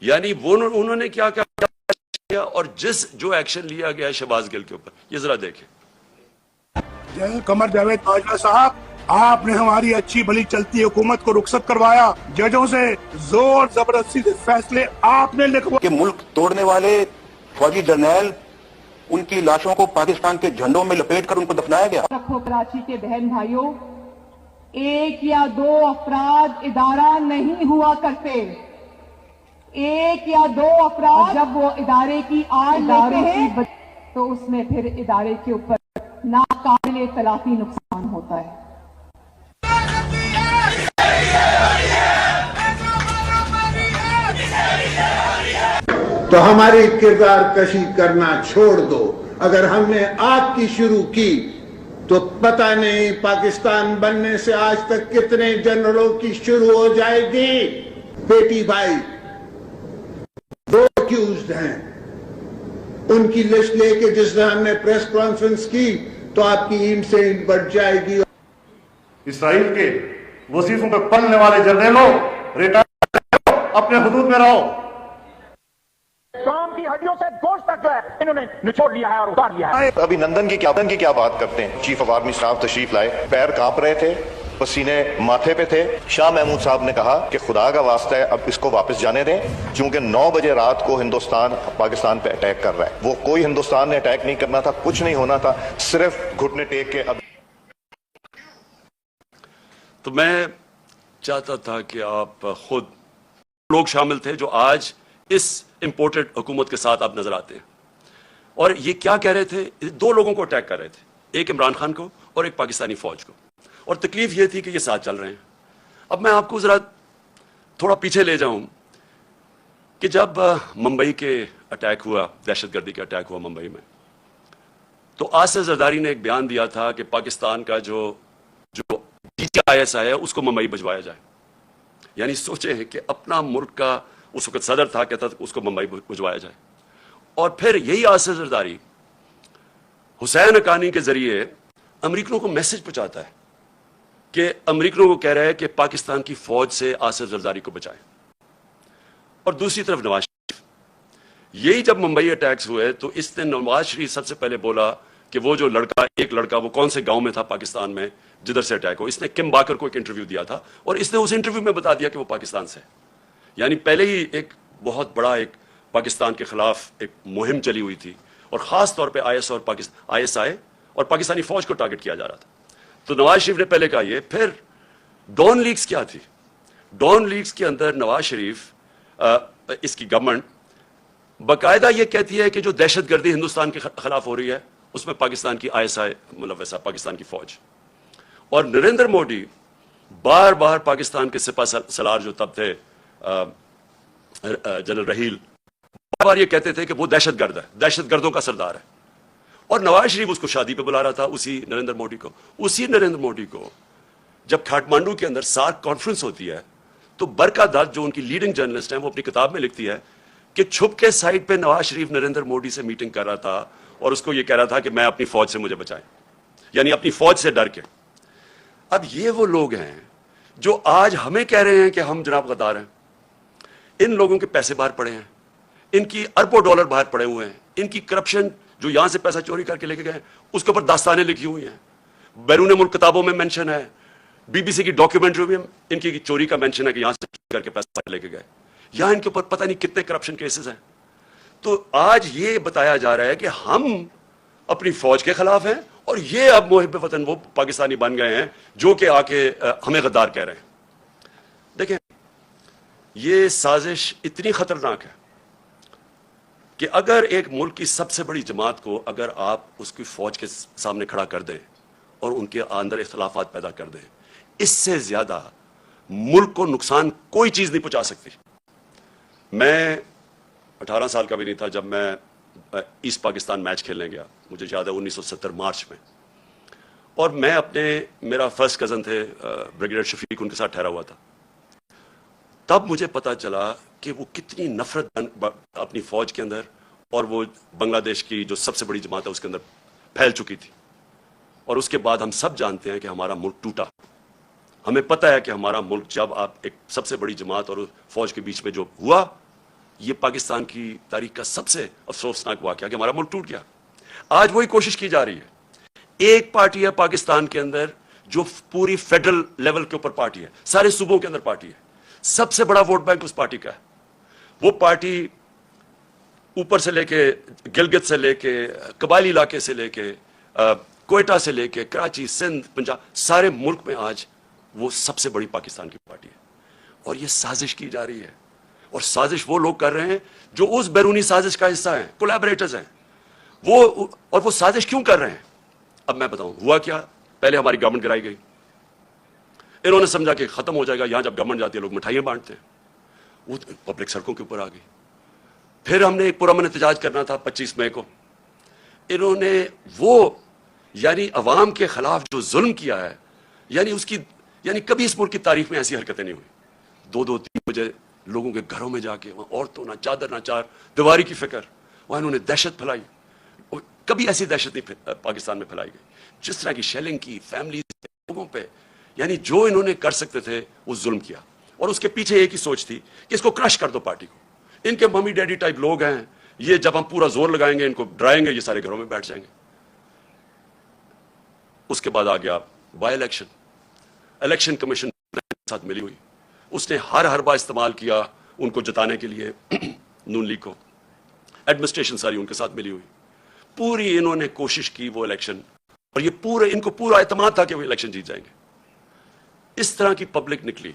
यानी वो उन्होंने क्या क्या किया और जो एक्शन लिया गया शहबाज गिल के ऊपर, ये जरा देखें। कमर जावेद बाजवा साहब, आपने हमारी अच्छी भली चलती हुकूमत को रुखसत करवाया, जजों से जोर जबरदस्ती से फैसले आपने लिखवा कि मुल्क तोड़ने वाले फौजी जर्नैल, उनकी लाशों को पाकिस्तान के झंडों में लपेटकर उनको दफनाया गया। रखो कराची के बहन भाइयों, एक या दो अफराद इदारा नहीं हुआ करते। एक या दो अफराद जब वो इदारे की आड़ लेते हैं तो उसमें फिर इदारे के ऊपर नाकाबिले तलाफी नुकसान होता है। तो हमारी किरदार कशी करना छोड़ दो। अगर हमने आपकी शुरू की तो पता नहीं पाकिस्तान बनने से आज तक कितने जनरलों की शुरू हो जाएगी। बेटी भाई दो अक्यूज्ड हैं, उनकी लिस्ट लेके जिस दिन हमने प्रेस कॉन्फ्रेंस की तो आपकी ईम से बढ़ जाएगी। इसराइल के वजीफों पे पलने वाले जर्नलों, रिटायर अपने हुदूद में रहो। काम की हड्डियों से गोश्त तक जो है इन्होंने निचोड़ लिया है और उतार लिया है। अभिनंदन की क्या बात करते हैं। चीफ ऑफ आर्मी स्टाफ तशरीफ लाए, पैर कांप रहे थे, पसीने माथे पे थे। शाह महमूद साहब ने कहा कि खुदा का वास्ता है अब इसको वापस जाने दें, क्योंकि 9 बजे रात को हिंदुस्तान पाकिस्तान पे अटैक कर रहा है। वो कोई हिंदुस्तान ने अटैक नहीं करना था, कुछ नहीं होना था, सिर्फ घुटने टेक के। अब तो मैं चाहता था कि आप खुद लोग शामिल थे जो आज इस इंपोर्टेड हुकूमत के साथ आप नजर आते हैं, और ये क्या कह रहे थे, 2 लोगों को अटैक कर रहे थे, एक इमरान खान को और एक पाकिस्तानी फौज को, और तकलीफ ये थी कि ये साथ चल रहे हैं। अब मैं आपको जरा थोड़ा पीछे ले जाऊं कि जब मुंबई के अटैक हुआ, दहशतगर्दी का अटैक हुआ मुंबई में, तो आसिफ जरदारी ने एक बयान दिया था कि पाकिस्तान का जो ISI है उसको मुंबई भिजवाया जाए। यानी सोचे कि अपना मुल्क का उस वक्त सदर था, कहता था उसको मुंबई भिजवाया जाए। और फिर यही आसिफ जरदारी हुसैन हक्कानी के जरिए अमरीकनों को मैसेज पहुंचाता है कि अमरीकनों को कह रहा है कि पाकिस्तान की फौज से आसिफ जरदारी को बचाएं। और दूसरी तरफ नवाज शरीफ, यही जब मुंबई अटैक्स हुए तो इसने नवाज शरीफ सबसे पहले बोला कि वो जो एक लड़का वो कौन से गांव में था पाकिस्तान में जिधर से अटैक हो। इसने किम बाकर को एक इंटरव्यू दिया था और इसने उस इंटरव्यू में बता दिया कि वो पाकिस्तान से है। यानी पहले ही एक बहुत बड़ा एक पाकिस्तान के खिलाफ एक मुहिम चली हुई थी, और खास तौर पे ISI और पाकिस्तानी फौज को टारगेट किया जा रहा था। तो नवाज शरीफ ने पहले कहा ये। फिर डॉन लीग्स क्या थी? डॉन लीग्स के अंदर नवाज शरीफ इसकी गवर्नमेंट बाकायदा ये कहती है कि जो दहशतगर्दी हिंदुस्तान के खिलाफ हो रही है उसमें पाकिस्तान की ISI मतलब वैसा पाकिस्तान की फौज, और नरेंद्र मोदी बार बार पाकिस्तान के सिपा सलार जो तब थे जनरल रहील, बार बार ये कहते थे कि वो दहशतगर्द है, दहशतगर्दों का सरदार है। और नवाज शरीफ उसको शादी पे बुला रहा था, उसी नरेंद्र मोदी को जब काठमांडू के अंदर सार्क कॉन्फ्रेंस होती है तो बरका दत्त जो उनकी लीडिंग जर्नलिस्ट है वो अपनी किताब में लिखती है कि छुप के साइड पे नवाज शरीफ नरेंद्र मोदी से मीटिंग कर रहा था और उसको ये कह रहा था कि मैं अपनी फौज से मुझे बचाएं, यानी अपनी फौज से डर के। अब ये वो लोग हैं जो आज हमें कह रहे हैं कि हम जनाब गद्दार हैं। इन लोगों के पैसे बाहर पड़े हैं, इनकी अरबों डॉलर बाहर पड़े हुए हैं, इनकी करप्शन जो यहां से पैसा चोरी करके लेके गए उसके ऊपर दास्तानें लिखी हुई हैं, बैरून मुल्क किताबों में मेंशन है, BBC की डॉक्यूमेंट्री में इनकी चोरी का मेंशन है कि यहां से करके पैसा लेके गए। यहां इनके ऊपर पता नहीं कितने करप्शन केसेस हैं। तो आज ये बताया जा रहा है कि हम अपनी फौज के खिलाफ हैं और ये अब मुहिब वतन वो पाकिस्तानी बन गए हैं जो कि आके हमें गद्दार कह रहे हैं। देखें, ये साजिश इतनी खतरनाक है कि अगर एक मुल्क की सबसे बड़ी जमात को अगर आप उसकी फौज के सामने खड़ा कर दें और उनके अंदर इख्तलाफात पैदा कर दें, इससे ज्यादा मुल्क को नुकसान कोई चीज नहीं पहुंचा सकती। मैं 18 साल का भी नहीं था जब मैं ईस्ट पाकिस्तान मैच खेलने गया, मुझे याद है 1970 मार्च में, और मैं मेरा फर्स्ट कजन थे ब्रिगेडियर शफीक, उनके साथ ठहरा हुआ था। तब मुझे पता चला कि वो कितनी नफरत अपनी फौज के अंदर और वो बांग्लादेश की जो सबसे बड़ी जमात है उसके अंदर फैल चुकी थी। और उसके बाद हम सब जानते हैं कि हमारा मुल्क टूटा। हमें पता है कि हमारा मुल्क जब आप एक सबसे बड़ी जमात और फौज के बीच में जो हुआ ये पाकिस्तान की तारीख का सबसे अफसोसनाक वाकया कि हमारा मुल्क टूट गया। आज वही कोशिश की जा रही है। एक पार्टी है पाकिस्तान के अंदर जो पूरी फेडरल लेवल के ऊपर पार्टी है, सारे सूबों के अंदर पार्टी है, सबसे बड़ा वोट बैंक उस पार्टी का है। वो पार्टी ऊपर से लेके गिलगित से लेके कबायली इलाके से लेके कोयटा से लेके कराची, सिंध, पंजाब, सारे मुल्क में आज वो सबसे बड़ी पाकिस्तान की पार्टी है। और ये साजिश की जा रही है, और साजिश वो लोग कर रहे हैं जो उस बैरूनी साजिश का हिस्सा हैं, कोलैबोरेटर्स हैं वो। और वो साजिश क्यों कर रहे हैं अब मैं बताऊं। हुआ क्या, पहले हमारी गवर्नमेंट गिराई गई, इन्होंने समझा कि खत्म हो जाएगा, यहां जब गवर्नमेंट जाती है लोग मिठाइयां बांटते हैं, वो पब्लिक सड़कों के ऊपर आ गई। फिर हमने एक पुरअमन एहतजाज करना था 25 मई को, इन्होंने वो यानी अवाम के खिलाफ जो जुल्म किया है, यानी कभी इस मुल्क की तारीख में ऐसी हरकतें नहीं हुई। 2-2-3 बजे लोगों के घरों में जाके, वहां औरतों ना चादर ना चार दीवारी की फिक्र, वहां इन्होंने दहशत फैलाई। कभी ऐसी दहशत नहीं पाकिस्तान में फैलाई गई। जिस तरह की शेलिंग की फैमिली लोगों पे, यानी जो इन्होंने कर सकते थे वो जुल्म किया। और उसके पीछे एक ही सोच थी कि इसको क्रश कर दो पार्टी को। इनके मम्मी डैडी टाइप लोग हैं, ये जब हम पूरा जोर लगाएंगे, इनको डराएंगे, ये सारे घरों में बैठ जाएंगे। उसके बाद आ गया बाय इलेक्शन। इलेक्शन कमीशन के साथ मिली हुई, उसने हर बार इस्तेमाल किया उनको जिताने के लिए नून लीग को। एडमिनिस्ट्रेशन सारी उनके साथ मिली हुई, पूरी इन्होंने कोशिश की वो इलेक्शन, और ये पूरे इनको पूरा एतमाद था कि वो इलेक्शन जीत जाएंगे। इस तरह की पब्लिक निकली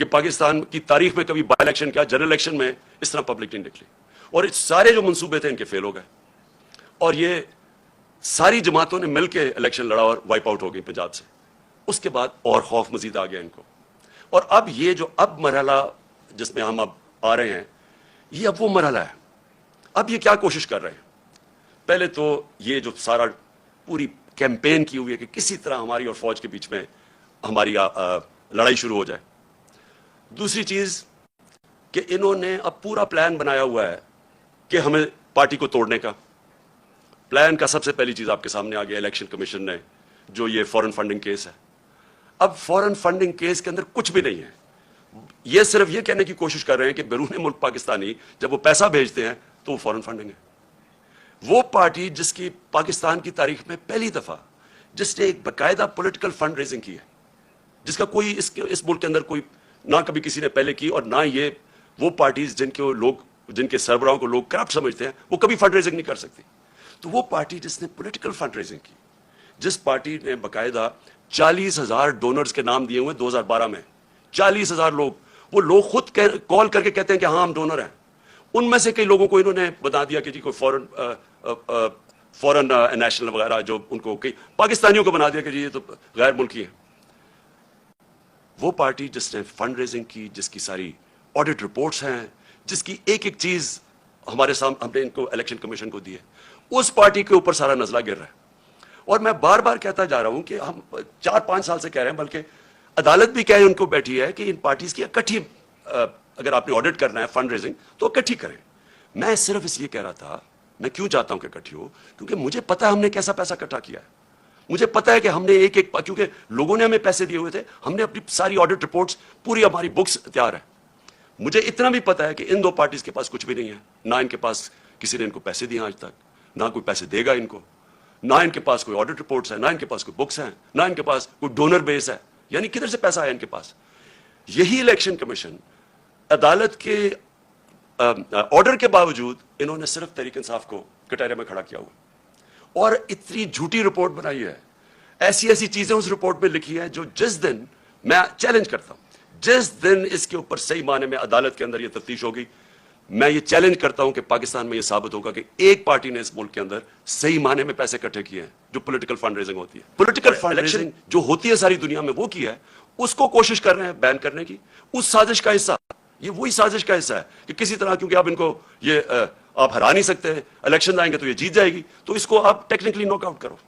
कि पाकिस्तान की तारीख में कभी बाय इलेक्शन क्या, जनरल इलेक्शन में इस तरह पब्लिक नहीं निकली। और सारे जो मंसूबे थे इनके फेल हो गए, और ये सारी जमातों ने मिलकर इलेक्शन लड़ा और वाइप आउट हो गई पंजाब से। उसके बाद और खौफ मजीद आ गया इनको। और अब ये जो अब मरहला जिसमें हम अब आ रहे हैं, ये अब वो मरहला है। अब ये क्या कोशिश कर रहे हैं, पहले तो ये जो सारा पूरी कैंपेन की हुई है कि किसी तरह हमारी और फौज के बीच में हमारी लड़ाई शुरू हो जाए। दूसरी चीज कि इन्होंने अब पूरा प्लान बनाया हुआ है कि हमें पार्टी को तोड़ने का। प्लान का सबसे पहली चीज आपके सामने आ गया इलेक्शन कमीशन ने, जो ये फॉरेन फंडिंग केस है। अब फॉरेन फंडिंग केस के अंदर कुछ भी नहीं है। ये सिर्फ ये कहने की कोशिश कर रहे हैं कि बैरून मुल्क पाकिस्तानी जब वो पैसा भेजते हैं तो वो फॉरेन फंडिंग है। वो पार्टी जिसकी पाकिस्तान की तारीख में पहली दफा जिसने एक बाकायदा पॉलिटिकल फंड रेजिंग की है, जिसका कोई इस मुल्क के अंदर कोई ना कभी किसी ने पहले की, और ना ये वो पार्टीज जिनके सरबराहों को लोग करप्ट समझते हैं, वो कभी फंड रेजिंग नहीं कर सकती। तो वो पार्टी जिसने पॉलिटिकल फंड रेजिंग की, जिस पार्टी ने बाकायदा 40,000 डोनर्स के नाम दिए हुए 2012 में, 40,000 लोग, वो लोग खुद कॉल करके कहते हैं कि हाँ हम डोनर हैं। उनमें से कई लोगों को इन्होंने बता दिया कि जी कोई फॉरेन नेशनल वगैरह, जो उनको कई पाकिस्तानियों को बना दिया कि जी ये तो गैर मुल्की है। वो पार्टी जिसने फंड रेजिंग की, जिसकी सारी ऑडिट रिपोर्ट्स हैं, जिसकी एक एक चीज हमारे सामने हमने इनको इलेक्शन कमीशन को दी है, उस पार्टी के ऊपर सारा नजला गिर रहा है। और मैं बार बार कहता जा रहा हूं कि हम 4-5 साल से कह रहे हैं, बल्कि अदालत भी कह उनको बैठी है कि इन पार्टीज की इकट्ठी, अगर आपने ऑडिट करना है फंड रेजिंग तो इकट्ठी करें। मैं सिर्फ इसलिए कह रहा था, मैं क्यों चाहता हूं कि इकट्ठी हो, क्योंकि मुझे पता है हमने कैसा पैसा इकट्ठा किया है। मुझे पता है कि हमने एक क्योंकि लोगों ने हमें पैसे दिए हुए थे, हमने अपनी सारी ऑडिट रिपोर्ट्स, पूरी हमारी बुक्स तैयार है। मुझे इतना भी पता है कि इन दो पार्टीज के पास कुछ भी नहीं है, ना इनके पास किसी ने इनको पैसे दिए आज तक, ना कोई पैसे देगा इनको, ना इनके पास कोई ऑडिट रिपोर्ट्स है, ना इनके पास कोई बुक्स हैं, ना इनके पास कोई डोनर बेस है। यानी किधर से पैसा आया इनके पास। यही इलेक्शन कमीशन अदालत के ऑर्डर के बावजूद इन्होंने सिर्फ तहरीक इंसाफ को कटहरे में खड़ा किया हुआ, और इतनी झूठी रिपोर्ट बनाई है, ऐसी ऐसी चीजें उस रिपोर्ट में लिखी है जो जिस दिन मैं चैलेंज करता हूं, जिस दिन इसके ऊपर सही माने में अदालत के अंदर यह तफ्तीश होगी, मैं ये चैलेंज करता हूं कि पाकिस्तान में यह साबित होगा कि एक पार्टी ने इस मुल्क के अंदर सही माने में पैसे इकट्ठे किए हैं, जो पॉलिटिकल फंड रेजिंग होती है। पॉलिटिकल फंड रेजिंग जो होती है सारी दुनिया में, वो की है, उसको कोशिश कर रहे हैं बैन करने की। उस साजिश का हिस्सा, ये वही साजिश का हिस्सा है कि किसी तरह, क्योंकि आप इनको ये आप हरा नहीं सकते, इलेक्शन आएंगे तो ये जीत जाएगी, तो इसको आप टेक्निकली नॉकआउट करो।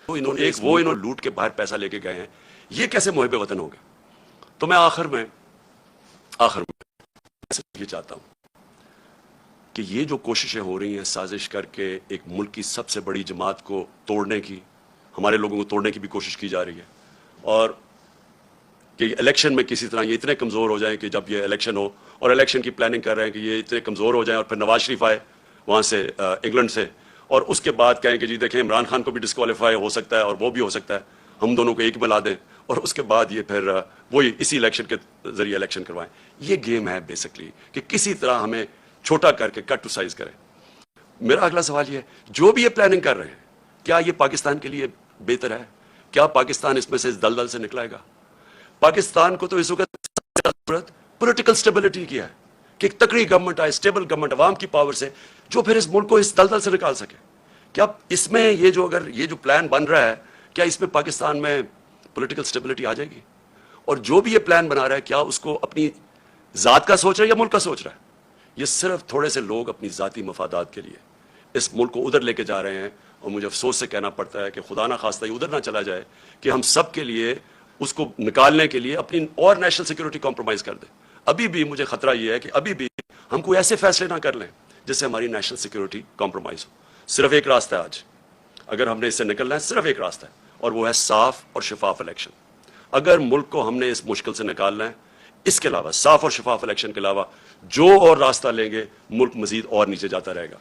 तो इन्होंने लूट के बाहर पैसा लेके गए हैं, ये कैसे मुहिब वतन हो गया। तो मैं आखिर में ये चाहता हूं कि ये जो कोशिशें हो रही हैं साजिश करके एक मुल्क की सबसे बड़ी जमात को तोड़ने की, हमारे लोगों को तोड़ने की भी कोशिश की जा रही है, और कि इलेक्शन में किसी तरह ये इतने कमजोर हो जाएं कि जब ये इलेक्शन हो और इलेक्शन की प्लानिंग कर रहे हैं कि ये इतने कमज़ोर हो जाएं और फिर नवाज शरीफ आए वहाँ से इंग्लैंड से और उसके बाद कहें कि जी देखें इमरान खान को भी डिस्क्वालीफाई हो सकता है और वो भी हो सकता है, हम दोनों को एक मिला दें और उसके बाद ये फिर वही इसी इलेक्शन के जरिए इलेक्शन करवाएं। ये गेम है बेसिकली कि किसी तरह हमें छोटा करके कट टू साइज करें। मेरा अगला सवाल ये है, जो भी ये प्लानिंग कर रहे हैं क्या ये पाकिस्तान के लिए बेहतर है? क्या पाकिस्तान इसमें से इस दलदल से निकलेगा? पाकिस्तान को तो इस वक्त पॉलिटिकल स्टेबिलिटी की है कि एक तगड़ी गवर्नमेंट आए, स्टेबल गवर्नमेंट अवाम की पावर से, जो फिर इस मुल्क को इस दलदल से निकाल सके। क्या इसमें ये जो प्लान बन रहा है, क्या इसमें पाकिस्तान में पॉलिटिकल स्टेबिलिटी आ जाएगी? और जो भी ये प्लान बना रहा है क्या उसको अपनी जात का सोच रहा है या मुल्क का सोच रहा है? ये सिर्फ थोड़े से लोग अपनी जाती मफादात के लिए इस मुल्क को उधर लेके जा रहे हैं। और मुझे अफसोस से कहना पड़ता है कि खुदा ना खास्ता ये उधर ना चला जाए कि हम सब के लिए उसको निकालने के लिए अपनी और नेशनल सिक्योरिटी कॉम्प्रोमाइज कर दें। अभी भी मुझे खतरा ये है कि अभी भी हम कोई ऐसे फैसले ना कर लें जिससे हमारी नेशनल सिक्योरिटी कॉम्प्रोमाइज हो। सिर्फ एक रास्ता है आज, अगर हमने इससे निकलना है सिर्फ एक रास्ता है और वो है साफ और शफाफ इलेक्शन। अगर मुल्क को हमने इस मुश्किल से निकालना है, इसके अलावा साफ और शफाफ इलेक्शन के अलावा जो और रास्ता लेंगे मुल्क मजीद और नीचे जाता रहेगा।